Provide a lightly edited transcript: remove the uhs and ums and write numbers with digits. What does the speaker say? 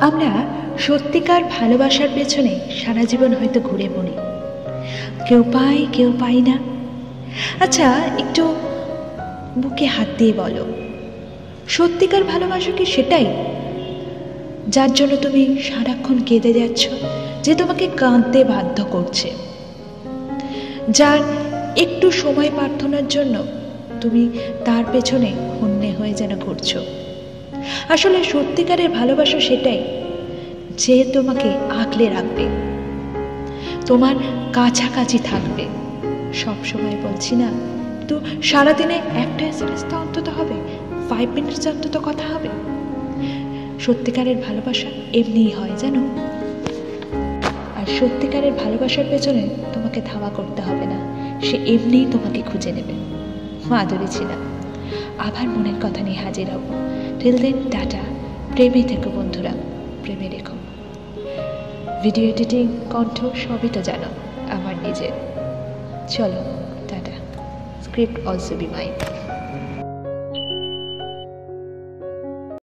আমরা সত্যিকার ভালোবাসার পেছনে সারা জীবন হয়তো ঘুরে মরি, কেউ পাই কেউ পাই না। আচ্ছা, একটু বুকে হাত দিয়ে বলো, সত্যিকার ভালোবাসা কি সেটাই যার জন্য তুমি সারাক্ষণ কেঁদে যাচ্ছ, যে তোমাকে কাঁদতে বাধ্য করছে, যার একটু সময় প্রার্থনার জন্য তুমি তার পেছনে হন্যে হয়ে যেন ঘুরছো? আসলে সত্যিকারের ভালোবাসা সেটাই যে তোমাকে আগলে রাখবে, তোমার কাছাকাছি থাকবে সব সময়। বলছি না তো, সারাদিনে একটা এসএমএস তো অন্তত হবে, 5 মিনিটস অন্তত কথা হবে। সত্যিকারের ভালোবাসা এমনিই হয় জানো। আর সত্যিকারের ভালোবাসার পেছনে তোমাকে ধাওয়া করতে হবে না, সে এমনিই তোমাকে খুঁজে নেবে। মাধুরী ছিলাম, আবার মনের কথা নিয়ে হাজির হব। Till then tata. প্রেমে থেকো বন্ধুরা, প্রেমে রেখো। ভিডিও এডিটিং, কণ্ঠ সবই তো জানো আমার নিজের। চলো tata. Script also be mine.